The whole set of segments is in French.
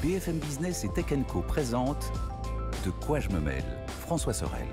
BFM Business et Tech & Co présente De quoi je me mêle, François Sorel.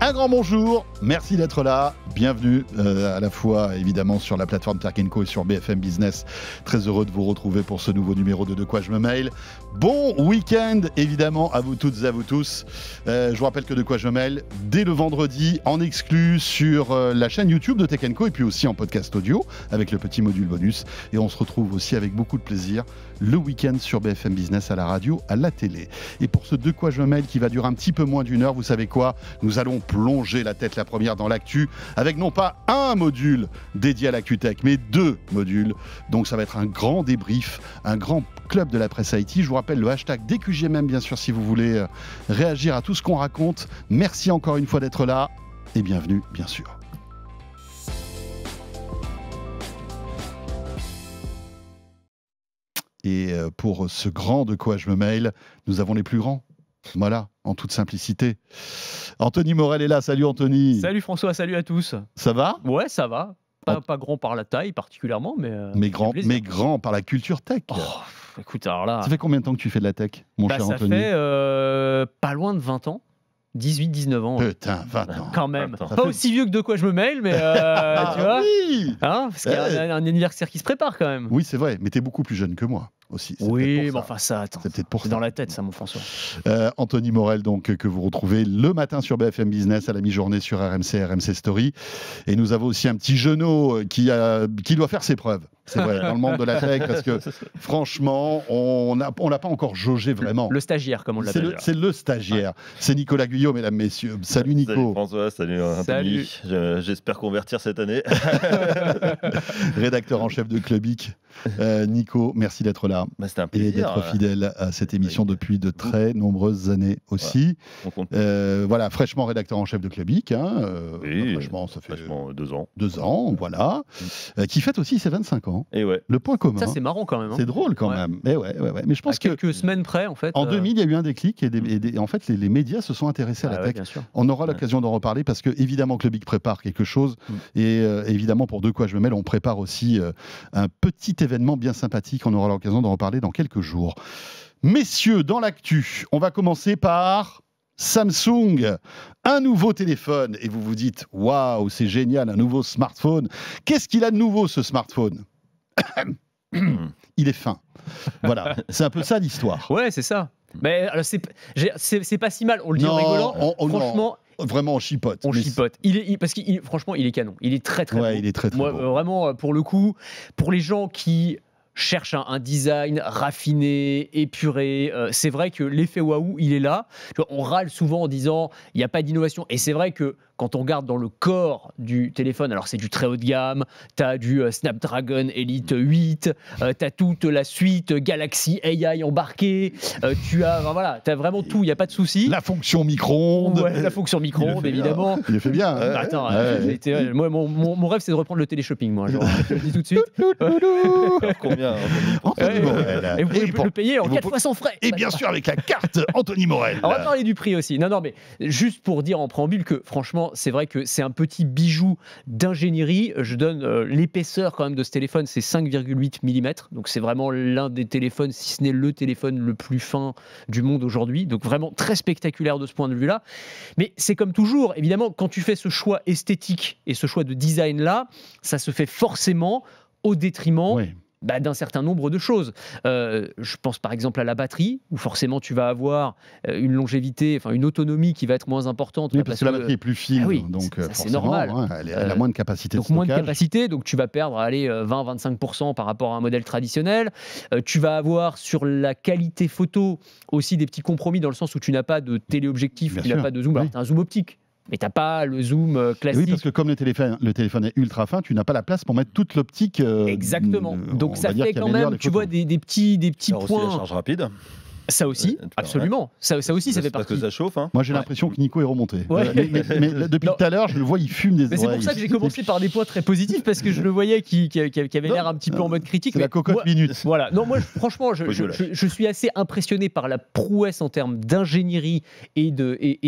Un grand bonjour, merci d'être là, bienvenue à la fois évidemment sur la plateforme Tech & Co et sur BFM Business. Très heureux de vous retrouver pour ce nouveau numéro de quoi je me mêle. Bon week-end évidemment à vous toutes et à vous tous. Je vous rappelle que De quoi je me mêle dès le vendredi en exclu sur la chaîne YouTube de Tech & Co et puis aussi en podcast audio avec le petit module bonus. Et on se retrouve aussi avec beaucoup de plaisir le week-end sur BFM Business à la radio, à la télé. Et pour ce De quoi je me mêle qui va durer un petit peu moins d'une heure, vous savez quoi ? Nous allons plonger la tête la première dans l'actu avec non pas un module dédié à l'actu-tech, mais 2 modules. Donc ça va être un grand débrief, un grand club de la presse IT. Je vous rappelle le hashtag DQJMM bien sûr si vous voulez réagir à tout ce qu'on raconte. Merci encore une fois d'être là et bienvenue bien sûr. Et pour ce grand De quoi je me mêle, nous avons les plus grands. Voilà, en toute simplicité. Anthony Morel est là. Salut Anthony. Salut François, salut à tous. Ça va ? Ouais, ça va. Pas grand par la taille particulièrement, mais grand par la culture tech. Oh, écoute, alors là... Ça fait combien de temps que tu fais de la tech, mon cher Anthony ? Ça fait pas loin de 20 ans. 18-19 ans. Putain, 20 ans. Quand même. Pas fait... aussi vieux que De quoi je me mêle, mais tu vois. Oui, hein, parce qu'il y a un anniversaire qui se prépare quand même. Oui, c'est vrai, mais t'es beaucoup plus jeune que moi aussi. Oui, mais enfin ça, attends. C'est peut-être pour ça. Dans la tête, ça, mon François. Anthony Morel, donc, que vous retrouvez le matin sur BFM Business, à la mi-journée sur RMC Story. Et nous avons aussi un petit genou qui doit faire ses preuves. C'est vrai, dans le monde de la tech, parce que franchement, on l'a pas encore jaugé vraiment. Le stagiaire, comme on l'appelle. C'est le stagiaire. Ouais. C'est Nicolas Guyot, mesdames, messieurs. Salut Nico. Salut François, salut Anthony. J'espère convertir cette année. Rédacteur en chef de Clubic. Nico, merci d'être là. C'était un plaisir. Et d'être fidèle à cette émission depuis de très nombreuses années aussi. Voilà, fraîchement rédacteur en chef de Clubic. Oui, franchement, ça fait 2 ans. 2 ans, voilà. Qui fête aussi ses 25 ans. Et ouais. Le point commun. Ça, c'est marrant quand même. Hein. C'est drôle quand même. Mais ouais. Mais je pense que quelques semaines près, en fait. En 2000, il y a eu un déclic et en fait, les médias se sont intéressés à la tech. Bien sûr. On aura l'occasion d'en reparler parce que évidemment Clubic prépare quelque chose et évidemment pour De quoi je me mêle, on prépare aussi un petit événement bien sympathique. On aura l'occasion d'en reparler dans quelques jours. Messieurs, dans l'actu, on va commencer par Samsung, un nouveau téléphone. Et vous vous dites, waouh, c'est génial, un nouveau smartphone. Qu'est-ce qu'il a de nouveau, ce smartphone ? Il est fin. Voilà, c'est un peu ça l'histoire. Ouais, c'est ça. Mais alors, c'est pas si mal, on le dit en rigolant. Franchement. Non, vraiment, on chipote. Chipote. Parce que franchement, il est canon. Il est très beau. Il est très beau. Vraiment, pour le coup, pour les gens qui cherche un design raffiné, épuré. C'est vrai que l'effet waouh, il est là. On râle souvent en disant il n'y a pas d'innovation. Et c'est vrai que quand on regarde dans le corps du téléphone, alors c'est du très haut de gamme, tu as du Snapdragon Elite 8, tu as toute la suite Galaxy AI embarquée, tu as vraiment tout, il n'y a pas de souci. La fonction micro-ondes. Ouais, la fonction micro-ondes, évidemment. Il le fait bien. Attends, moi, mon rêve, c'est de reprendre le téléshopping, moi. Genre, je le dis tout de suite. Combien Et vous pouvez le payer en 4 fois sans frais. Et bien sûr, avec la carte Anthony Morel. On va parler du prix aussi. Non, mais juste pour dire en préambule que, franchement, c'est vrai que c'est un petit bijou d'ingénierie. Je donne l'épaisseur quand même de ce téléphone, c'est 5,8 mm. Donc c'est vraiment l'un des téléphones, si ce n'est le téléphone le plus fin du monde aujourd'hui. Donc vraiment très spectaculaire de ce point de vue-là. Mais c'est comme toujours, évidemment, quand tu fais ce choix esthétique et ce choix de design-là, ça se fait forcément au détriment d'un certain nombre de choses. Je pense par exemple à la batterie, où forcément tu vas avoir une longévité, enfin une autonomie qui va être moins importante. Oui, parce que la batterie est plus fine, donc c'est normal. Elle a moins de capacité donc de stockage. Moins de capacité, donc tu vas perdre 20-25% par rapport à un modèle traditionnel. Tu vas avoir sur la qualité photo aussi des petits compromis dans le sens où tu n'as pas de téléobjectif, tu n'as pas de zoom, alors tu as un zoom optique. Mais tu n'as pas le zoom classique. Oui, parce que comme le téléphone est ultra fin, tu n'as pas la place pour mettre toute l'optique. Exactement. Donc ça fait quand même, tu vois, des petits points. Aussi la charge rapide. Ça aussi, absolument. Ça aussi, ça fait parce partie. que ça chauffe. Hein. Moi, j'ai l'impression que Nico est remonté. Ouais. Mais depuis tout à l'heure, je le vois, il fume des Mais c'est pour ça que j'ai commencé par des points très positifs, parce que je le voyais qui avait l'air un petit peu en mode critique. C'est la cocotte minute. Voilà. Non, moi, franchement, je suis assez impressionné par la prouesse en termes d'ingénierie et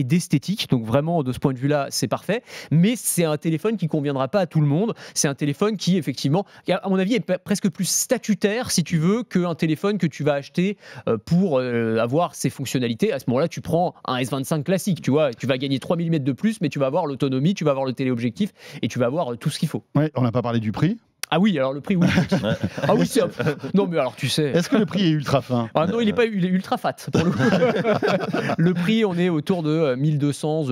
d'esthétique. Donc vraiment, de ce point de vue-là, c'est parfait. Mais c'est un téléphone qui conviendra pas à tout le monde. C'est un téléphone qui, effectivement, à mon avis, est presque plus statutaire, si tu veux, qu'un téléphone que tu vas acheter pour avoir ses fonctionnalités. À ce moment-là, tu prends un S25 classique, tu vois, tu vas gagner 3 mm de plus, mais tu vas avoir l'autonomie, tu vas avoir le téléobjectif et tu vas avoir tout ce qu'il faut. Ouais, on n'a pas parlé du prix. Ah oui, alors le prix, oui. Ah oui, c'est... Non, mais alors tu sais... Est-ce que le prix est ultra fin? Ah non, il est ultra fat, pour le coup. Le prix, on est autour de 1 200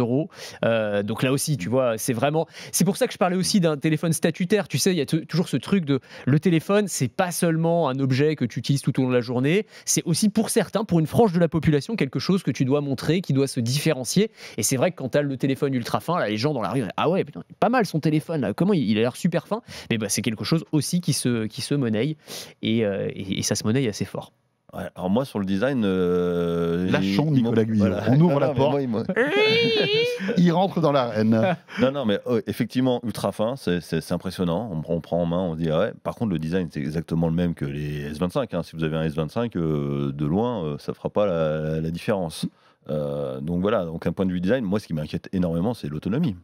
€. Donc là aussi, tu vois, c'est vraiment... C'est pour ça que je parlais aussi d'un téléphone statutaire. Tu sais, il y a toujours ce truc de... Le téléphone, c'est pas seulement un objet que tu utilises tout au long de la journée, c'est aussi pour certains, pour une frange de la population, quelque chose que tu dois montrer, qui doit se différencier. Et c'est vrai que quand tu as le téléphone ultra fin, là, les gens dans la rue, ah ouais, putain, pas mal son téléphone, là. Comment il a l'air super fin. Mais bah, c'est quelque chose aussi qui se monnaie et ça se monnaie assez fort. Ouais, alors moi sur le design, lâchons Nicolas Guyot. Voilà. On ouvre la porte. Il rentre dans l'arène. Non, mais effectivement, ultra fin, c'est impressionnant. On prend en main, on se dit ah ouais. Par contre, le design c'est exactement le même que les S25. Hein. Si vous avez un S25, de loin, ça fera pas la différence. Donc voilà. Donc un point de vue design, moi, ce qui m'inquiète énormément, c'est l'autonomie.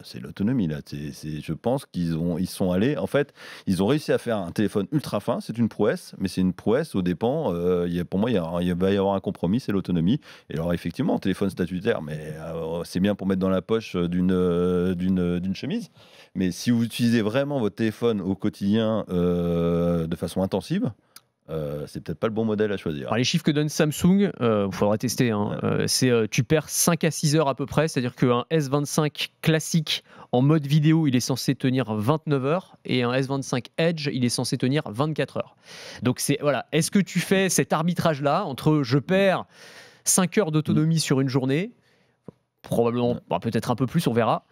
C'est l'autonomie là. Je pense qu'ils sont allés. En fait, ils ont réussi à faire un téléphone ultra fin. C'est une prouesse, mais c'est une prouesse aux dépens. Pour moi, il va y avoir un compromis, c'est l'autonomie. Et alors, effectivement, téléphone statutaire, mais c'est bien pour mettre dans la poche d'une chemise. Mais si vous utilisez vraiment votre téléphone au quotidien de façon intensive, c'est peut-être pas le bon modèle à choisir. Alors, les chiffres que donne Samsung, il faudra tester, hein, c'est tu perds 5 à 6 heures à peu près, c'est-à-dire qu'un S25 classique en mode vidéo, il est censé tenir 29 heures et un S25 Edge, il est censé tenir 24 heures. Donc voilà, est-ce que tu fais cet arbitrage-là entre je perds 5 heures d'autonomie sur une journée, probablement, peut-être un peu plus, on verra.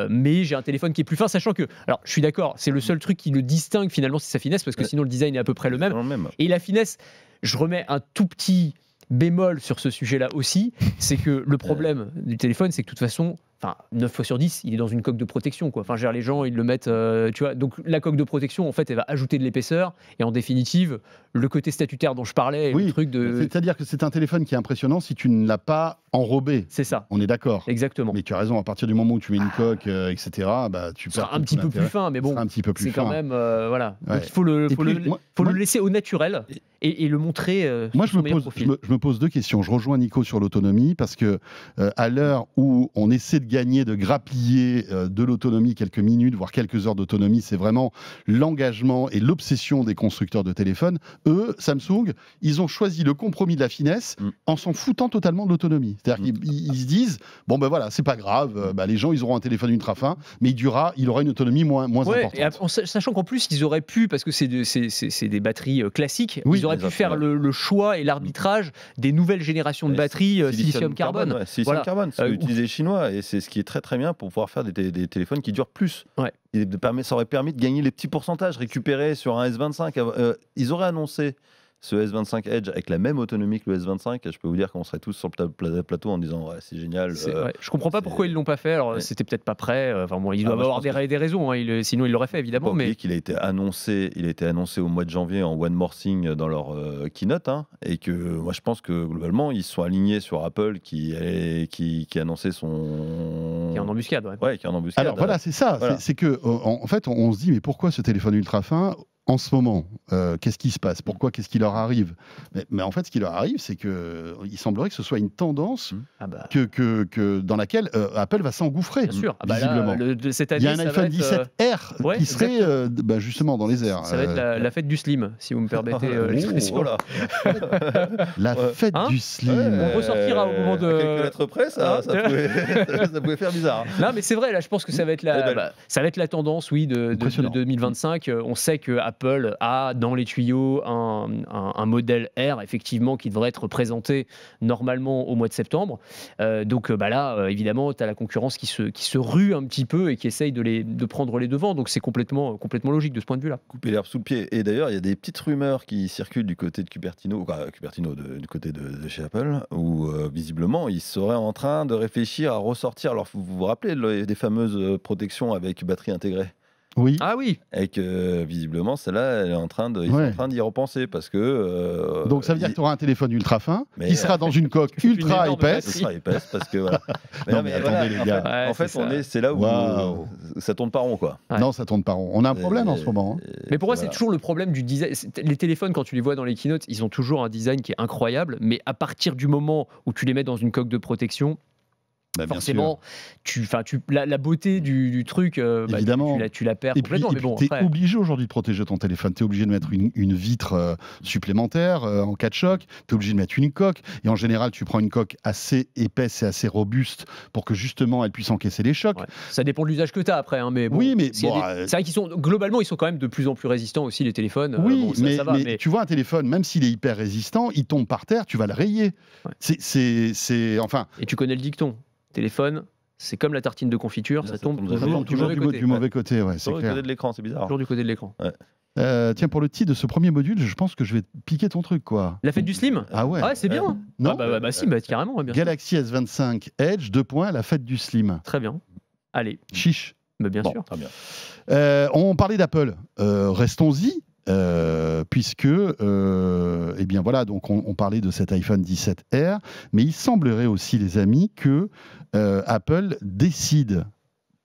Mais j'ai un téléphone qui est plus fin, sachant que, alors je suis d'accord, c'est le seul truc qui le distingue finalement, c'est sa finesse, parce que sinon le design est à peu près le même. Et la finesse, je remets un tout petit bémol sur ce sujet-là aussi, c'est que le problème du téléphone, c'est que de toute façon, 9 fois sur 10, il est dans une coque de protection, quoi. Enfin, les gens, ils le mettent, tu vois. Donc, la coque de protection, en fait, elle va ajouter de l'épaisseur. Et en définitive, le côté statutaire dont je parlais, le truc de... C'est-à-dire que c'est un téléphone qui est impressionnant si tu ne l'as pas enrobé. C'est ça. On est d'accord. Exactement. Mais tu as raison, à partir du moment où tu mets une coque, etc., bah, tu perds un petit peu plus fin, mais bon, c'est quand même... voilà. Ouais. Donc, il faut le laisser au naturel et le montrer moi, je me pose deux questions. Je rejoins Nico sur l'autonomie, parce que à l'heure où on essaie de gagner, de grappiller de l'autonomie, quelques minutes, voire quelques heures d'autonomie, c'est vraiment l'engagement et l'obsession des constructeurs de téléphones. Eux, Samsung, ils ont choisi le compromis de la finesse en s'en foutant totalement de l'autonomie. C'est-à-dire qu'ils se disent, bon ben voilà, c'est pas grave, les gens, ils auront un téléphone ultra fin, mais il aura une autonomie moins importante. Et en sachant qu'en plus, ils auraient pu, parce que c'est des batteries classiques, ils auraient pu faire le choix et l'arbitrage des nouvelles générations de batteries silicium carbone. Silicium carbone, c'est utilisé les Chinois, et c'est ce qui est très très bien pour pouvoir faire des téléphones qui durent plus. Ouais. Ça aurait permis de gagner les petits pourcentages récupérés sur un S25. Ils auraient annoncé ce S25 Edge avec la même autonomie que le S25, je peux vous dire qu'on serait tous sur le plateau en disant ouais, c'est génial. Je comprends pas pourquoi ils l'ont pas fait. Alors c'était peut-être pas prêt. Enfin bon, ils doivent avoir des raisons. Hein, sinon ils l'auraient fait évidemment. Mais qu'il a été annoncé, au mois de janvier en One More Thing dans leur keynote, hein, et que moi je pense que globalement ils sont alignés sur Apple qui annonçait son. Qui est en embuscade. Ouais, qui est en embuscade. Alors voilà, c'est ça. Voilà. C'est que en fait on se dit mais pourquoi ce téléphone ultra fin? En ce moment, qu'est-ce qui se passe? Pourquoi? Qu'est-ce qui leur arrive? Mais en fait, ce qui leur arrive, c'est qu'il semblerait que ce soit une tendance dans laquelle Apple va s'engouffrer. Bien sûr. Visiblement. Cette année, il y a un iPhone 17R qui serait justement dans les airs. Ça va être la fête du slim, si vous me permettez l'expression. La fête du slim. On ressortira au moment de... quelques lettres près, ça pouvait faire bizarre. Non, mais c'est vrai, là, je pense que ça va être la tendance, de 2025. On sait que Apple a dans les tuyaux un modèle R, effectivement, qui devrait être présenté normalement au mois de septembre. Donc là, évidemment, tu as la concurrence qui se rue un petit peu et qui essaye de prendre les devants. Donc c'est complètement logique de ce point de vue-là. Couper l'herbe sous le pied. Et d'ailleurs, il y a des petites rumeurs qui circulent du côté de Cupertino, du côté de chez Apple, où visiblement, ils seraient en train de réfléchir à ressortir. Alors, vous vous rappelez des fameuses protections avec batterie intégrée? Oui. Ah oui. Et que visiblement, celle-là, ils sont en train d'y repenser parce que. Donc ça veut dire que tu auras un téléphone ultra fin qui sera dans une coque Une ultra énorme épaisse. Ultra épaisse parce que voilà. Non, mais attendez, les gars. Ouais, En fait, c'est là où ça tourne pas rond, quoi. Ouais. Non, ça tourne pas rond. On a un problème en ce moment. Mais pour moi, c'est toujours le problème du design. Les téléphones, quand tu les vois dans les keynotes, ils ont toujours un design qui est incroyable, mais à partir du moment où tu les mets dans une coque de protection, forcément, la beauté du truc, évidemment, tu la perds et complètement. puis, Mais bon, tu es après... obligé aujourd'hui de protéger ton téléphone. Tu es obligé de mettre une vitre supplémentaire en cas de choc. Tu es obligé de mettre une coque. Et en général, tu prends une coque assez épaisse et assez robuste pour que justement elle puisse encaisser les chocs. Ouais. Ça dépend de l'usage que tu as après. Hein, mais bon, oui, mais c'est vrai qu'ils sont globalement, ils sont quand même de plus en plus résistants aussi, les téléphones. Oui, bon, ça va, mais tu vois un téléphone, même s'il est hyper résistant, il tombe par terre, tu vas le rayer. Ouais. Enfin. Et tu connais le dicton. Téléphone, c'est comme la tartine de confiture, ça tombe toujours du mauvais côté. Ouais, c'est du clair. côté de l'écran, c'est bizarre. Toujours du côté de l'écran. Ouais. Tiens, pour le titre de ce premier module, je pense que je vais piquer ton truc, quoi. La fête du slim. Ah ouais. C'est bien. Non. Si, carrément. Bien Galaxy S25 Edge, 2 points, la fête du slim. Très bien. Allez. Chiche. Bien sûr. Très bien. On parlait d'Apple. Restons-y. Puisque, eh bien voilà, donc on parlait de cet iPhone 17R, mais il semblerait aussi, les amis, que Apple décide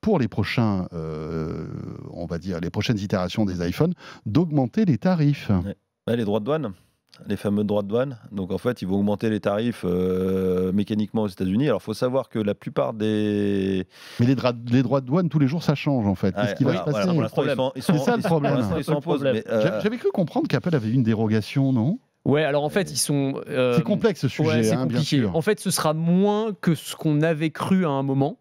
pour les prochains, on va dire, les prochaines itérations des iPhones, d'augmenter les tarifs. Ouais. Les droits de douane. Les fameux droits de douane. Donc en fait, ils vont augmenter les tarifs mécaniquement aux États-Unis. Alors il faut savoir que la plupart des. Mais les droits de douane, tous les jours, ça change en fait. Qu'est-ce qui va se passer? C'est ça le problème. Ils s'en posent. J'avais cru comprendre qu'Apple avait eu une dérogation, non? Ouais, alors en fait, ils sont. C'est complexe ce sujet, c'est bien compliqué. sûr. En fait, ce sera moins que ce qu'on avait cru à un moment.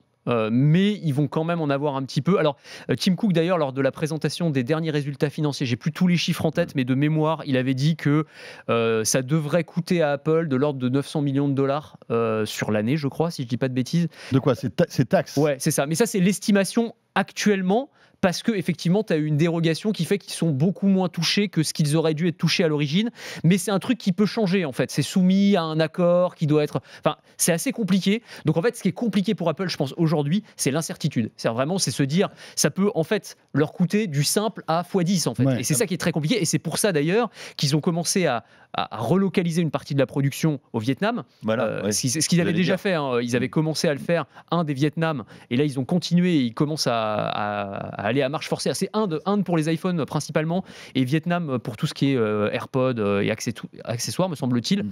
Mais ils vont quand même en avoir un petit peu. Alors, Tim Cook, d'ailleurs, lors de la présentation des derniers résultats financiers, j'ai plus tous les chiffres en tête, mais de mémoire, il avait dit que ça devrait coûter à Apple de l'ordre de 900 millions de dollars sur l'année, je crois, si je dis pas de bêtises. De quoi? C'est taxes? Ouais, c'est ça. Mais ça, c'est l'estimation actuellement. Parce que effectivement, tu as eu une dérogation qui fait qu'ils sont beaucoup moins touchés que ce qu'ils auraient dû être touchés à l'origine. Mais c'est un truc qui peut changer, en fait. C'est soumis à un accord qui doit être... Enfin, c'est assez compliqué. Donc, en fait, ce qui est compliqué pour Apple, je pense, aujourd'hui, c'est l'incertitude. C'est se dire, ça peut, en fait, leur coûter du simple à x10, en fait. Ouais. Et c'est ça qui est très compliqué. Et c'est pour ça, d'ailleurs, qu'ils ont commencé à relocaliser une partie de la production au Vietnam. Voilà, c'est ce qu'ils avaient déjà fait. Hein. Ils avaient commencé à le faire, des Vietnam. Et là, ils ont continué et ils commencent à aller à marche forcée. C'est Inde pour les iPhones principalement et Vietnam pour tout ce qui est AirPods et accessoires, me semble-t-il.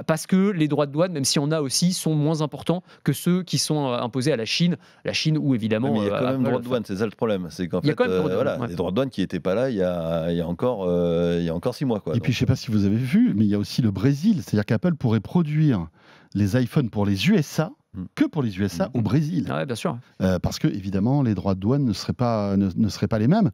Parce que les droits de douane, même si on a aussi, sont moins importants que ceux qui sont imposés à la Chine. La Chine où évidemment... Mais il y a quand même droits de douane, c'est ça le problème. C'est qu'en fait, les droits de douane qui n'étaient pas là il y a encore 6 mois. Quoi. Et puis je ne sais pas si vous avez vu, mais il y a aussi le Brésil. C'est-à-dire qu'Apple pourrait produire les iPhones pour les USA, que pour les USA au Brésil. Ah ouais, bien sûr. Parce que, évidemment, les droits de douane ne seraient pas les mêmes.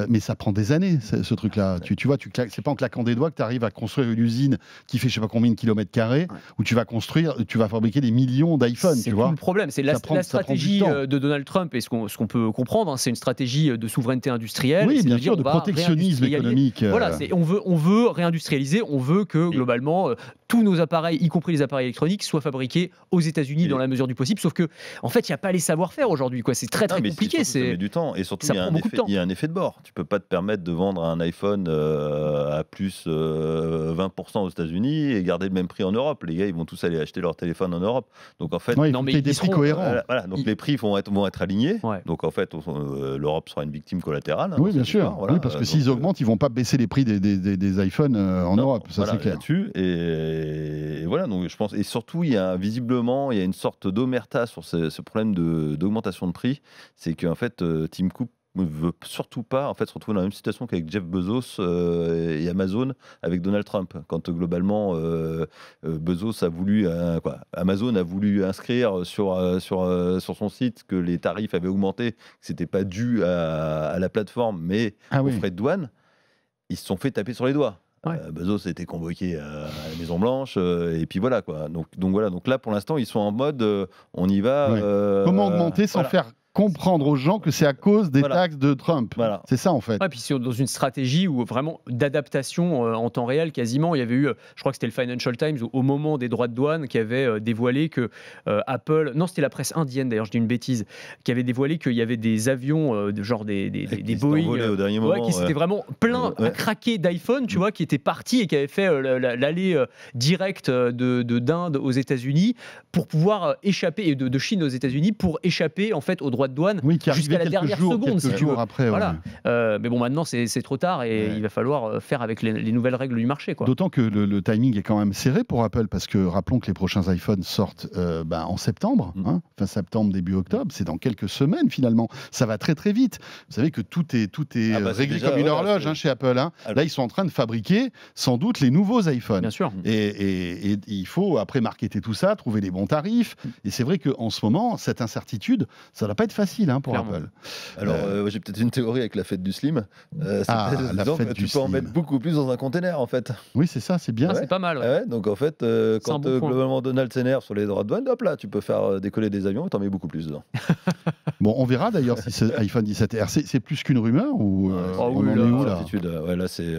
Mais ça prend des années, ce truc-là. Tu vois, c'est pas en claquant des doigts que tu arrives à construire une usine qui fait je sais pas combien de kilomètres carrés, où tu vas fabriquer des millions d'iPhones. C'est tout le problème. C'est la stratégie de Donald Trump, et ce qu'on peut comprendre, hein, c'est une stratégie de souveraineté industrielle. Oui, bien sûr, de protectionnisme économique. Voilà, on veut réindustrialiser, on veut que, globalement, tous nos appareils, y compris les appareils électroniques, soient fabriqués aux États-Unis dans la mesure du possible. Sauf que, en fait, il n'y a pas les savoir-faire aujourd'hui. C'est très compliqué. Ça met du temps. Et surtout, il y a un effet de bord. Tu ne peux pas te permettre de vendre un iPhone à plus 20% aux États-Unis et garder le même prix en Europe. Les gars, ils vont tous aller acheter leur téléphone en Europe. Donc, en fait, il y a des prix cohérents. Donc, les prix vont être alignés. Ouais. Donc, en fait, l'Europe sera une victime collatérale. Oui, bien sûr. Oui, parce que s'ils augmentent, ils ne vont pas baisser les prix des iPhones en Europe. Ça, c'est clair. Là-dessus. Et voilà. Donc, je pense. Et surtout, visiblement, il y a une sorte d'omerta sur ce problème d'augmentation de prix. C'est qu'en fait, Tim Cook ne veut surtout pas se retrouver dans la même situation qu'avec Jeff Bezos et Amazon avec Donald Trump. Quand globalement, Bezos a voulu, Amazon a voulu inscrire sur son site que les tarifs avaient augmenté, que ce n'était pas dû à la plateforme, mais aux frais de douane. ils se sont fait taper sur les doigts. Ouais. Bezos a été convoqué à la Maison Blanche, et puis voilà quoi. Donc voilà. Donc là, pour l'instant, ils sont en mode, on y va. Ouais. Comment augmenter sans voilà. faire comprendre aux gens que c'est à cause des Voilà. taxes de Trump. Voilà. C'est ça en fait. Ouais, puis dans une stratégie où vraiment d'adaptation en temps réel quasiment, il y avait eu, je crois que c'était le Financial Times au moment des droits de douane qui avait dévoilé que Apple, non c'était la presse indienne d'ailleurs, je dis une bêtise, qui avait dévoilé qu'il y avait des avions de genre des Qui Boeing, s'est envolé au dernier ouais, moment. qui s'étaient vraiment plein à Ouais. craquer d'iPhone, tu vois, qui étaient partis et qui avaient fait l'allée directe d'Inde aux États-Unis pour pouvoir échapper, et de Chine aux États-Unis pour échapper en fait aux droits de douane Oui, qui jusqu'à arrivait la dernière seconde, si quelques tu veux. jours après. Voilà. Ouais. Mais bon, maintenant c'est trop tard et Ouais. il va falloir faire avec les nouvelles règles du marché, quoi. D'autant que le timing est quand même serré pour Apple, parce que rappelons que les prochains iPhones sortent en septembre, fin septembre, début octobre, c'est dans quelques semaines finalement. Ça va très très vite. Vous savez que tout est réglé déjà, comme une voilà, horloge chez Apple. Là, ils sont en train de fabriquer sans doute les nouveaux iPhones. Bien sûr. Et il faut après marketer tout ça, trouver les bons tarifs. Et c'est vrai qu'en ce moment, cette incertitude, ça ne va pas être facile pour Clairement. Apple. Alors, j'ai peut-être une théorie avec la fête du slim. la fête du tu peux en slim. mettre beaucoup plus dans un container, en fait. Oui, c'est ça, c'est bien. Ah, c'est pas mal. Ouais. Ouais, donc, en fait, un quand bon point. globalement Donald s'énerve sur les droits de douane, hop là, tu peux faire décoller des avions et t'en mets beaucoup plus dedans. Bon, on verra d'ailleurs si ce iPhone 17R, c'est plus qu'une rumeur ou Oh on oui, en là, est où là Certitude, ouais, là, c'est.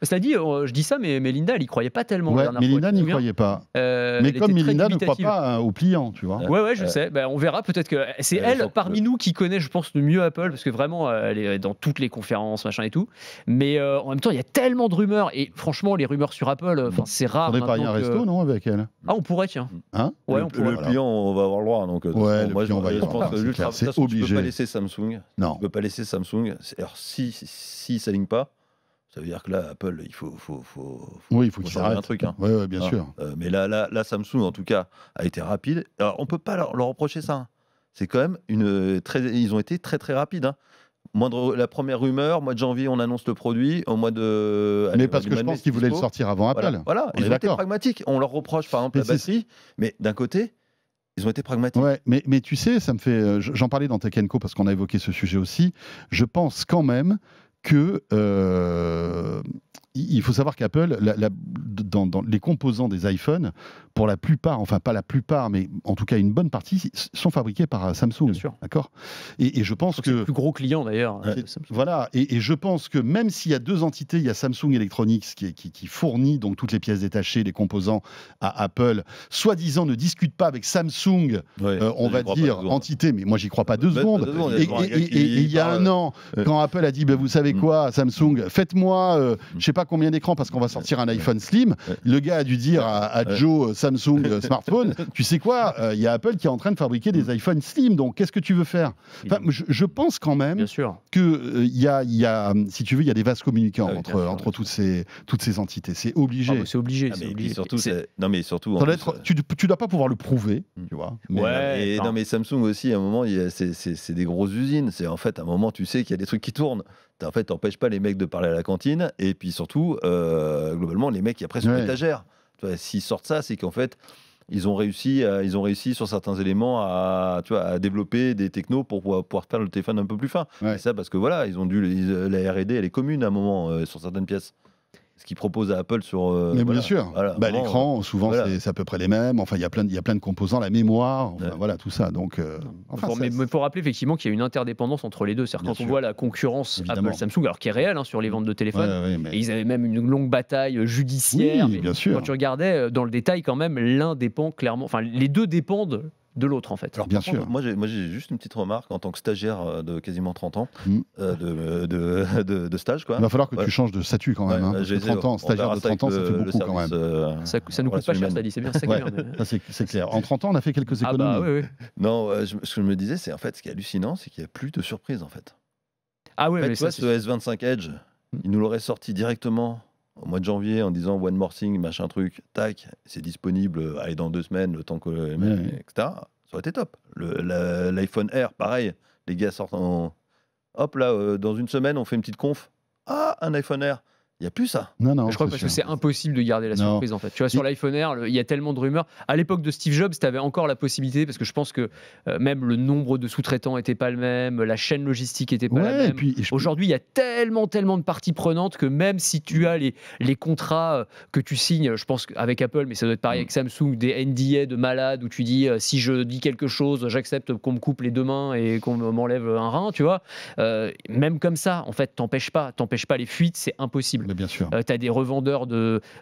Cela dit, je dis ça, mais Linda, elle y croyait pas tellement. la Ouais, dernière mais fois, Linda tu te n'y souviens croyait pas. Elle Mais était comme très Melinda ne croit dubitative. pas au pliant, tu vois. Ouais, je sais. On verra. Peut-être que c'est Ouais, elle, donc, parmi nous, qui connaît, je pense, le mieux Apple, parce que vraiment, elle est dans toutes les conférences, machin et tout. Mais en même temps, il y a tellement de rumeurs. Et franchement, les rumeurs sur Apple, c'est rare. On faudrait parier un maintenant resto, non, avec elle Ah, on pourrait, tiens. Hein Ouais, le on pourrait. le pliant, on va avoir le droit. Donc, de toute Ouais, façon, le moi, pliant, on va y je avoir, pense que c'est l'ultra, clair, de toute c'est façon, tu obligé. peux pas laisser Samsung. Non. Tu peux pas laisser Samsung. Alors, si ça s'aligne pas, ça veut dire que là, Apple, il faut Oui, il faut qu'il changer s'arrête. un truc. Oui, bien sûr. Mais là, Samsung, en tout cas, a été rapide. Alors, on peut pas leur reprocher ça. C'est quand même ils ont été très très rapides. La première rumeur, mois de janvier, on annonce le produit. Au mois de. Mais parce que je pense qu'ils voulaient le sortir avant Apple. Voilà, On ils est ont été d'accord. pragmatiques. On leur reproche par exemple Mais la batterie, mais d'un côté, ils ont été pragmatiques. Ouais, mais tu sais, ça me fait. J'en parlais dans Tech & Co parce qu'on a évoqué ce sujet aussi. Je pense quand même que il faut savoir qu'Apple, dans les composants des iPhones, pour la plupart, enfin pas la plupart, mais en tout cas une bonne partie, sont fabriqués par Samsung. Bien sûr. D'accord. Et je pense C'est le que plus gros client d'ailleurs. Samsung. voilà, et je pense que même s'il y a deux entités, il y a Samsung Electronics qui fournit donc toutes les pièces détachées, les composants à Apple, soi-disant ne discute pas avec Samsung, Ouais, on j'y va crois pas dire deux secondes. entité, mais moi j'y crois pas deux Pas secondes. deux secondes, Et il y a un gars et qui il y a parle, un an, quand Apple a dit, vous savez quoi, Samsung, faites-moi, je sais pas combien d'écrans parce qu'on va sortir un iPhone Slim. Le gars a dû dire à Joe, Samsung Smartphone, tu sais quoi, il y a Apple qui est en train de fabriquer des iPhones Slim, donc qu'est-ce que tu veux faire? Enfin, je pense quand même Bien sûr. que il y a, si tu veux, il y a des vases communicants Ah oui, entre toutes ces entités. C'est obligé. C'est obligé. Ah, c'est mais obligé. surtout, C'est- non mais surtout. en Ça doit plus, être- tu dois pas pouvoir le prouver, tu vois. Mais, Ouais. Et enfin. non mais Samsung aussi, à un moment, c'est des grosses usines. C'est en fait, à un moment, tu sais qu'il y a des trucs qui tournent. En fait, t'empêches pas les mecs de parler à la cantine. Et puis surtout, globalement, les mecs, après, sur Ouais. l'étagère. Tu vois, s'ils sortent ça, c'est qu'en fait, ils ont réussi sur certains éléments à développer des technos pour pouvoir faire le téléphone un peu plus fin. Ouais. Et ça, parce que voilà, la R&D, elle est commune à un moment sur certaines pièces. Ce qu'ils proposent à Apple sur. mais voilà. bien sûr. Voilà, Bah, vraiment, l'écran, souvent, voilà. c'est à peu près les mêmes. Enfin, il y a plein de composants, la mémoire, enfin, Ouais. voilà, tout ça. Donc, enfin, Mais il faut rappeler effectivement qu'il y a une interdépendance entre les deux. C'est-à-dire Bien quand on sûr. voit la concurrence Évidemment. Apple-Samsung, alors qui est réelle sur les ventes de téléphones, ouais, mais- et ils avaient même une longue bataille judiciaire. Oui, mais bien sûr. Quand tu regardais dans le détail, quand même, l'un dépend clairement. Enfin, les deux dépendent de l'autre en fait. Alors, Bien par contre, sûr. moi j'ai juste une petite remarque en tant que stagiaire de quasiment 30 ans Mm. de stage. Quoi. Il va falloir que Ouais. tu changes de statut quand même. Ouais, hein, parce que j'ai- 30 ans, on stagiaire verra de ça avec 30 ans, ça fait le beaucoup quand service, même. Ça nous coûte relation pas cher, humaine. ça dit. C'est bien, c'est Ouais. clair. mais- Ça, c'est clair. En 30 ans, on a fait quelques Ah économies. bah oui, oui. Non, ce que je me disais, c'est en fait ce qui est hallucinant, c'est qu'il n'y a plus de surprise en fait. Ah ouais, En fait, mais tu vois, ça, ce S25 Edge, il nous l'aurait sorti directement au mois de janvier en disant One More Thing, machin truc, tac, c'est disponible, allez, dans 2 semaines, le temps que. Ouais. etc. Ça aurait été top. L'iPhone Air, pareil, les gars sortent en. Hop là, dans une semaine, on fait une petite conf. Ah, un iPhone Air. Il n'y a plus ça. Non, Je crois parce que c'est impossible de garder la Non. surprise en fait. Tu vois, sur l'iPhone Air, il y a tellement de rumeurs. À l'époque de Steve Jobs, tu avais encore la possibilité parce que je pense que même le nombre de sous-traitants n'était pas le même, la chaîne logistique n'était pas la Ouais, et même. puis Aujourd'hui, il y a tellement de parties prenantes que même si tu as les contrats que tu signes, je pense avec Apple, mais ça doit être pareil avec Samsung, des NDA de malade où tu dis si je dis quelque chose, j'accepte qu'on me coupe les deux mains et qu'on m'enlève un rein, tu vois. Même comme ça, en fait, t'empêches pas les fuites, c'est impossible. Mais bien sûr. Tu as des revendeurs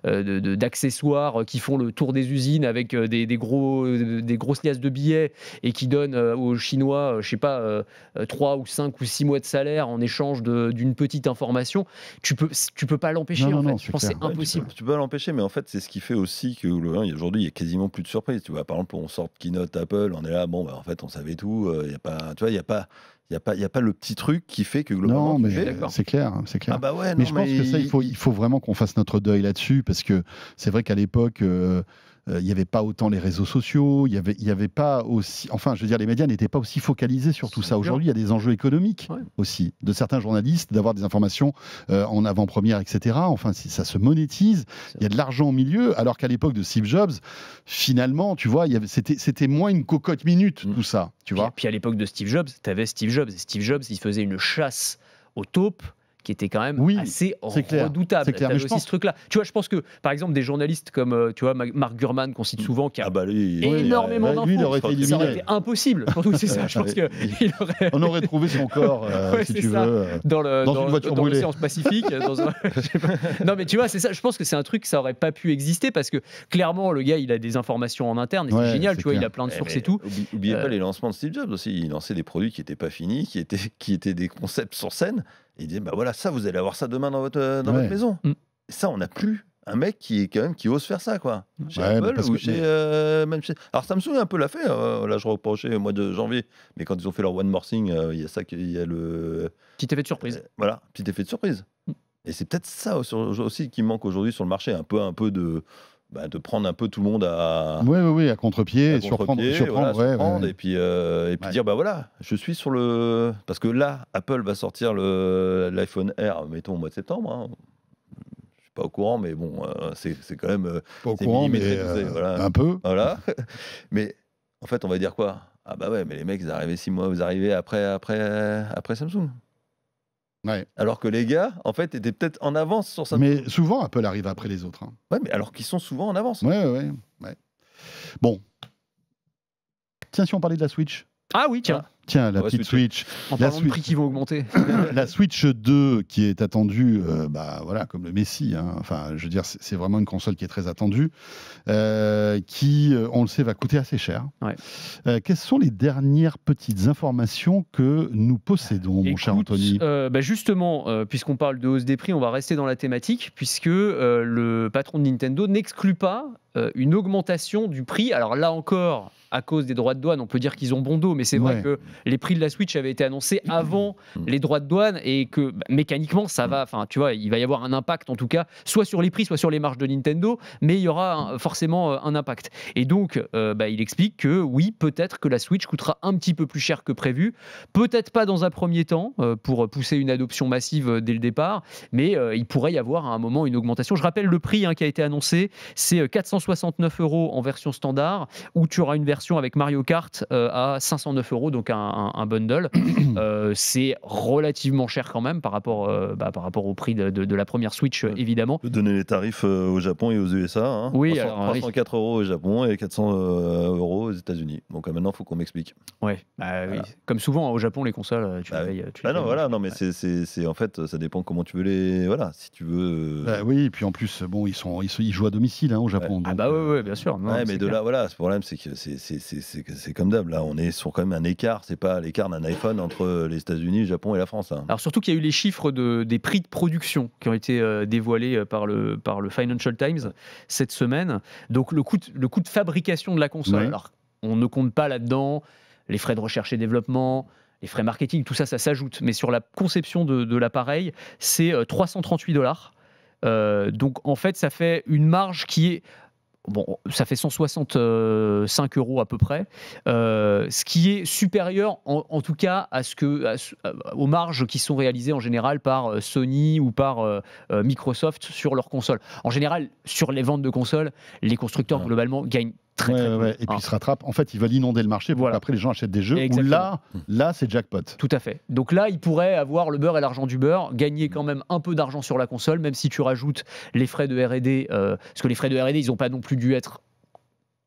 d'accessoires qui font le tour des usines avec des grosses liasses de billets et qui donnent aux Chinois, je sais pas, 3 ou 5 ou 6 mois de salaire en échange d'une petite information. Tu peux pas l'empêcher, Non, en fait. non, Je pense que c'est impossible. Tu peux pas l'empêcher, mais en fait, c'est ce qui fait aussi que aujourd'hui, il y a quasiment plus de surprises. Tu vois, par exemple, on sort de Keynote Apple, on est là, bon, bah, en fait, on savait tout. Il y a pas, tu vois, il y a pas le petit truc qui fait que globalement. Non, mais d'accord. c'est clair, c'est clair. Ah bah ouais, Mais non, je pense que ça, il faut vraiment qu'on fasse notre deuil là-dessus, parce que c'est vrai qu'à l'époque, il n'y avait pas autant les réseaux sociaux, il y avait pas aussi... Enfin, je veux dire, les médias n'étaient pas aussi focalisés sur tout ça. Aujourd'hui, il y a des enjeux économiques aussi, de certains journalistes, d'avoir des informations en avant-première, etc. Enfin, ça se monétise, il y a de l'argent au milieu, alors qu'à l'époque de Steve Jobs, finalement, tu vois, c'était moins une cocotte minute, tout ça, tu vois. Puis à l'époque de Steve Jobs, tu avais Steve Jobs. Et Steve Jobs, il faisait une chasse aux taupes qui était quand même assez redoutable. C'est clair. Mais aussi ce truc-là. Tu vois, je pense que, par exemple, des journalistes comme tu vois, Mark Gurman, qu'on cite souvent, qui a énormément d'infos, lui, il aurait été ça aurait été impossible. Surtout, c'est ça. Je pense qu'il aurait... On aurait trouvé son corps, si tu veux, dans une voiture brûlée. l'océan Pacifique. Non, mais tu vois, c'est ça. Je pense que c'est un truc, ça aurait pas pu exister parce que, clairement, le gars, il a des informations en interne et c'est génial. Tu vois, il a plein de sources et tout. Oubliez pas les lancements de Steve Jobs aussi. Il lançait des produits qui n'étaient pas finis, qui étaient des concepts sur scène. Et il disait, bah voilà, ça, vous allez avoir ça demain dans votre maison. Et ça, on n'a plus un mec qui ose faire ça, quoi. Chez Apple ou même chez... Alors Samsung un peu l'a fait. Là, je reprochais au mois de janvier. Mais quand ils ont fait leur One More Thing, il y a ça, il y a le... Petit effet de surprise. Voilà, petit effet de surprise. Et c'est peut-être ça aussi qui manque aujourd'hui sur le marché. Un peu de prendre un peu tout le monde à contre-pied, surprendre, et puis dire bah voilà, je suis sur le... Parce que là, Apple va sortir l'iPhone Air, mettons au mois de septembre, hein. Je suis pas au courant, mais bon, c'est quand même... Pas au courant, mais un peu. Voilà. Mais en fait, on va dire quoi? Ah bah ouais, mais les mecs, vous arrivez après Samsung. Ouais. Alors que les gars, en fait, étaient peut-être en avance sur ça. Mais souvent, Apple arrive après les autres. Hein. Ouais, mais alors qu'ils sont souvent en avance. Ouais. Bon. Tiens, si on parlait de la Switch. Ah oui, tiens. Tiens, la petite Switch. En parlant de prix qui vont augmenter. La Switch 2 qui est attendue, voilà, comme le Messi. Hein. Enfin, je veux dire, c'est vraiment une console qui est très attendue, qui, on le sait, va coûter assez cher. Ouais. Quelles sont les dernières petites informations que nous possédons, mon cher Anthony? Justement, puisqu'on parle de hausse des prix, on va rester dans la thématique, puisque le patron de Nintendo n'exclut pas une augmentation du prix. Alors là encore, à cause des droits de douane, on peut dire qu'ils ont bon dos, mais c'est vrai que les prix de la Switch avaient été annoncés avant les droits de douane et que mécaniquement, ça va, enfin, tu vois, il va y avoir un impact en tout cas, soit sur les prix, soit sur les marges de Nintendo, mais il y aura forcément un impact. Et donc, il explique que oui, peut-être que la Switch coûtera un petit peu plus cher que prévu, peut-être pas dans un premier temps pour pousser une adoption massive dès le départ, mais il pourrait y avoir à un moment une augmentation. Je rappelle le prix qui a été annoncé, c'est 469 € en version standard, où tu auras une version avec Mario Kart à 509 €, donc un bundle. C'est relativement cher quand même par rapport au prix de la première Switch, évidemment. On peut donner les tarifs au Japon et aux USA. Hein. Oui, 304 € au Japon et 400 € aux États-Unis. Donc maintenant, il faut qu'on m'explique. Ouais, oui. Comme souvent au Japon, les consoles, tu les payes. Non, mais c'est en fait, ça dépend comment tu veux les. Voilà, si tu veux. Oui, et puis en plus, bon, ils jouent à domicile au Japon. Donc, oui, bien sûr. Non, mais de là, voilà, ce problème, c'est que c'est comme d'hab. Là, on est sur quand même un écart. C'est pas l'écart d'un iPhone entre les États-Unis, le Japon et la France. Hein. Alors surtout qu'il y a eu les chiffres des prix de production qui ont été dévoilés par le Financial Times cette semaine. Donc le coût de fabrication de la console. Ouais. Alors on ne compte pas là-dedans les frais de recherche et développement, les frais marketing, tout ça, ça s'ajoute. Mais sur la conception de l'appareil, c'est $338. Donc en fait, ça fait une marge qui est bon, ça fait 165 € à peu près, ce qui est supérieur en tout cas aux marges qui sont réalisées en général par Sony ou par Microsoft sur leurs consoles. En général, sur les ventes de consoles, les constructeurs globalement gagnent très peu. Et puis ils se rattrapent. En fait, ils veulent inonder le marché pour qu'après les gens achètent des jeux. Exactement. Où là, c'est jackpot. Tout à fait. Donc là, ils pourraient avoir le beurre et l'argent du beurre, gagner quand même un peu d'argent sur la console, même si tu rajoutes les frais de R&D, parce que les frais de R&D, ils n'ont pas non plus dû être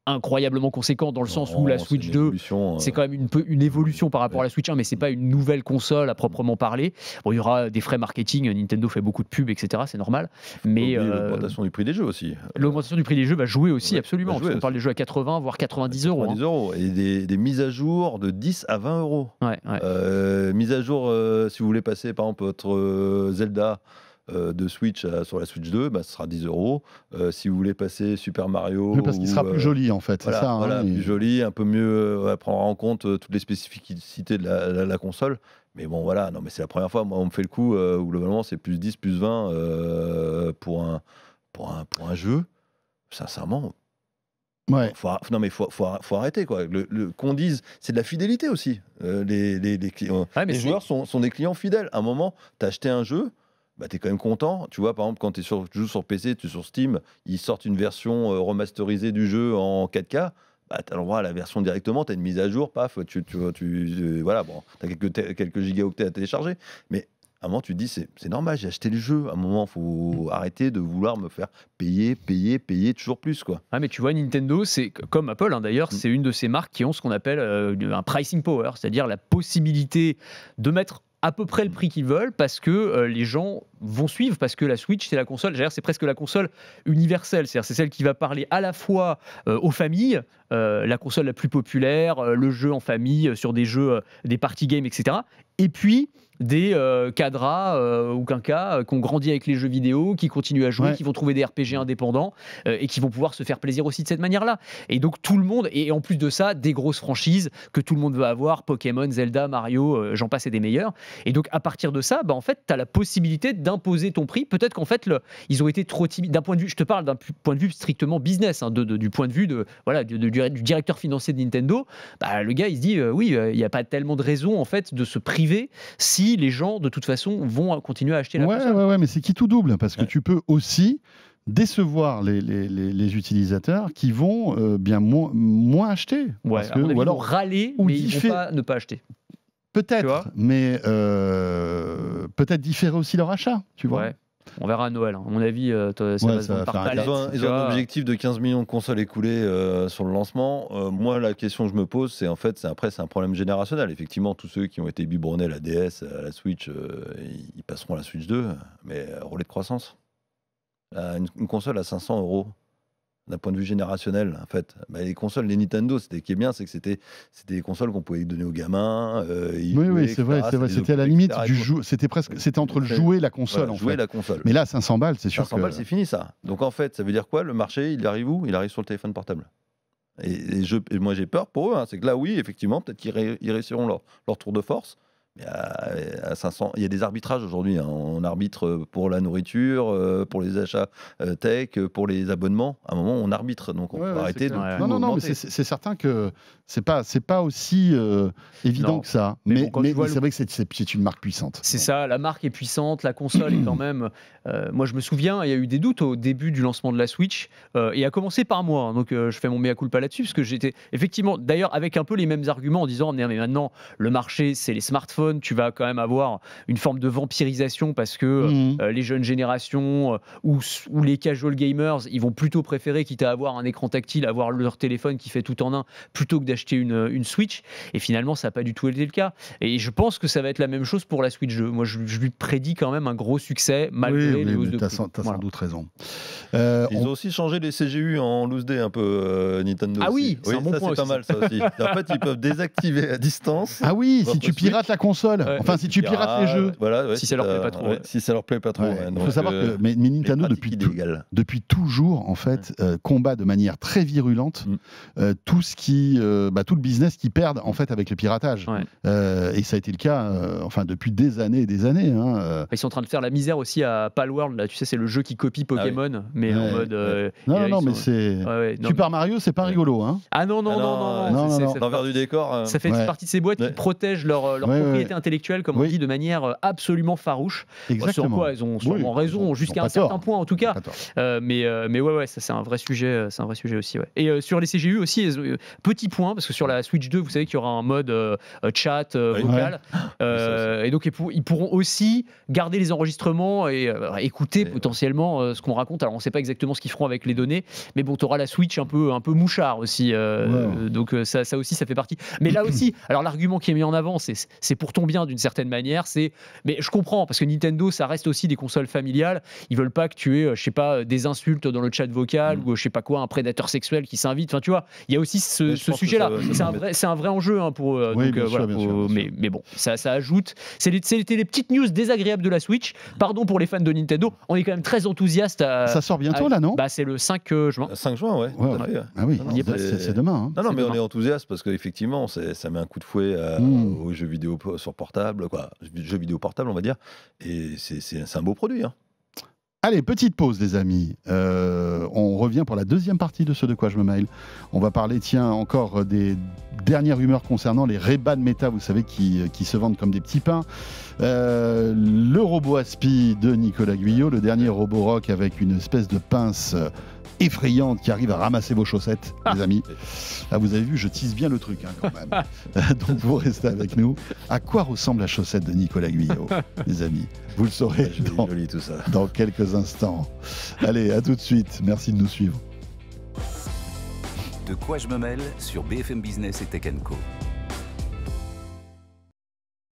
incroyablement conséquent dans le sens où la Switch 2 c'est quand même une évolution par rapport à la Switch 1, mais c'est pas une nouvelle console à proprement parler. Bon, il y aura des frais marketing, Nintendo fait beaucoup de pubs, etc., c'est normal, mais l'augmentation du prix des jeux aussi, l'augmentation du prix des jeux va jouer aussi, absolument, parce qu'on parle des jeux à 80 voire 90 €, 90 € et des mises à jour de 10 à 20 €. Mise à jour, si vous voulez passer par exemple votre Zelda de Switch sur la Switch 2, ce sera 10 €. Si vous voulez passer Super Mario, parce qu'il sera plus joli en fait, voilà, c'est ça. Voilà, plus joli, un peu mieux prendre en compte toutes les spécificités de la console. Mais bon, voilà, non, mais c'est la première fois, moi, on me fait le coup où globalement c'est plus 10, plus 20 pour un jeu. Sincèrement. Ouais. Faut arrêter quoi. Qu'on dise, c'est de la fidélité aussi. Les clients, les joueurs sont des clients fidèles. À un moment, t'as acheté un jeu. T'es quand même content. Tu vois, par exemple, quand tu joues sur PC, tu es sur Steam, ils sortent une version remasterisée du jeu en 4K. Tu as le droit à la version directement, tu as une mise à jour, paf, voilà, bon, tu as quelques gigaoctets à télécharger. Mais à un moment, tu te dis, c'est normal, j'ai acheté le jeu. À un moment, il faut arrêter de vouloir me faire payer toujours plus, quoi. Ah, mais tu vois, Nintendo, c'est comme Apple, d'ailleurs, c'est une de ces marques qui ont ce qu'on appelle un pricing power, c'est-à-dire la possibilité de mettre à peu près le prix qu'ils veulent parce que les gens vont suivre, parce que la Switch, c'est la console, c'est presque la console universelle, c'est celle qui va parler à la fois aux familles, la console la plus populaire, le jeu en famille, sur des jeux, des party games, etc. Et puis des cadras ou quinquas qui ont grandi avec les jeux vidéo, qui continuent à jouer, qui vont trouver des RPG indépendants et qui vont pouvoir se faire plaisir aussi de cette manière-là. Et donc tout le monde, et en plus de ça, des grosses franchises que tout le monde veut avoir, Pokémon, Zelda, Mario, j'en passe et des meilleurs. Et donc à partir de ça, en fait, tu as la possibilité d'imposer ton prix. Peut-être qu'en fait, ils ont été trop timides. D'un point de vue, je te parle d'un point de vue strictement business, du point de vue du directeur financier de Nintendo. Le gars, il se dit, oui, il n'y a pas tellement de raison en fait de se priver si les gens, de toute façon, vont continuer à acheter la console. Ouais, mais c'est qui tout double, parce que tu peux aussi décevoir les utilisateurs qui vont bien moins acheter. Parce que, ou alors râler, mais ils vont pas ne pas acheter. Peut-être, mais peut-être différer aussi leur achat, tu vois. On verra à Noël. À mon avis, ça va se vendre par palette. Ils ont un objectif de 15 millions de consoles écoulées sur le lancement. Moi, la question que je me pose, c'est en fait, c'est un problème générationnel. Effectivement, tous ceux qui ont été biberonnés à la DS, à la Switch, ils passeront à la Switch 2, mais relais de croissance. Une console à 500 €. D'un point de vue générationnel, en fait, les consoles, les Nintendo, ce qui est bien, c'est que c'était des consoles qu'on pouvait donner aux gamins. Oui, c'est vrai. C'était à la limite du jeu. C'était entre le jouet et la console, en fait. La console. Mais là, 500 balles, c'est sûr. 500 balles, c'est fini, ça. Donc en fait, ça veut dire quoi? Le marché, il arrive où? Il arrive sur le téléphone portable. Et moi, j'ai peur pour eux. C'est que là, oui, effectivement, peut-être qu'ils réussiront leur tour de force. Mais à 500, il y a des arbitrages aujourd'hui. On arbitre pour la nourriture, pour les achats tech, pour les abonnements. À un moment, on arbitre, donc on peut arrêter. Non, mais c'est certain que c'est pas aussi évident que ça. Mais c'est vrai que c'est une marque puissante. C'est ça, la marque est puissante, la console est quand même. Moi, je me souviens, il y a eu des doutes au début du lancement de la Switch, et à commencer par moi. Donc, je fais mon mea culpa là-dessus, parce que j'étais effectivement, d'ailleurs, avec un peu les mêmes arguments en disant, mais maintenant, le marché, c'est les smartphones. Tu vas quand même avoir une forme de vampirisation parce que les jeunes générations ou les casual gamers, ils vont plutôt préférer, quitte à avoir un écran tactile, avoir leur téléphone qui fait tout en un, plutôt que d'acheter une Switch. Et finalement, ça n'a pas du tout été le cas. Et je pense que ça va être la même chose pour la Switch 2. Moi, je lui prédis quand même un gros succès, malgré les hausses de prix. T'as sans doute raison. Ils ont aussi changé les CGU en loose day un peu, Nintendo. Ah oui, c'est un bon point c'est pas mal, ça aussi. En fait, ils peuvent désactiver à distance. Ah oui, si tu pirates la console, console. Ouais. Enfin, si tu pirates les jeux. Voilà, ouais, Si ça leur plaît pas trop, ouais. Si ça leur plaît pas trop. Ouais. ouais. Il Donc, faut savoir que mais Nintendo, depuis toujours, en fait, combat de manière très virulente tout le business qu'ils perdent en fait avec le piratage. Ouais. Et ça a été le cas depuis des années et des années. Ils sont en train de faire la misère aussi à Palworld, là, tu sais, c'est le jeu qui copie Pokémon, mais en mode. Non, mais c'est. Super Mario, c'est pas rigolo. Hein. Ah non. L'envers du décor. Ça fait partie de ces boîtes qui protègent leur propriété intellectuelle, comme on dit, de manière absolument farouche. Exactement. Sur quoi elles ont sûrement raison, jusqu'à un certain point en tout cas. Mais ouais, ça c'est un vrai sujet, aussi. Ouais. Et sur les CGU aussi, petit point, parce que sur la Switch 2, vous savez qu'il y aura un mode chat vocal, et donc ils pourront aussi garder les enregistrements et écouter potentiellement ce qu'on raconte. Alors on ne sait pas exactement ce qu'ils feront avec les données, mais bon, tu auras la Switch un peu mouchard aussi. Donc ça aussi, ça fait partie. Mais là aussi, alors l'argument qui est mis en avant, c'est pour ton bien d'une certaine manière. Mais je comprends, parce que Nintendo, ça reste aussi des consoles familiales. Ils veulent pas que tu aies, je sais pas, des insultes dans le chat vocal ou je sais pas quoi, un prédateur sexuel qui s'invite. Enfin, tu vois, il y a aussi ce sujet-là. C'est un vrai enjeu pour eux. Oui, donc voilà. Mais bon, ça ajoute. C'était les petites news désagréables de la Switch. Pardon pour les fans de Nintendo. On est quand même très enthousiastes. Ça sort bientôt là, non? C'est le 5 juin. 5 juin, ouais. Ah oui, c'est demain. Non, mais on est enthousiaste parce qu'effectivement, ça met un coup de fouet aux jeux vidéo sur portable, jeux vidéo portable, on va dire. Et c'est un beau produit. Hein. Allez, petite pause, les amis. On revient pour la deuxième partie de ce De quoi je me mail. On va parler, encore des dernières rumeurs concernant les Ray-Ban Meta, vous savez, qui se vendent comme des petits pains. Le robot Aspi de Nicolas Guyot, le dernier robot rock avec une espèce de pince effrayante qui arrive à ramasser vos chaussettes, les amis. Là, vous avez vu, je tease bien le truc quand même. Donc vous restez avec nous. À quoi ressemble la chaussette de Nicolas Guyot, les amis? Vous le saurez joli, tout ça. Dans quelques instants. Allez, à tout de suite. Merci de nous suivre. De quoi je me mêle sur BFM Business et Tech & Co.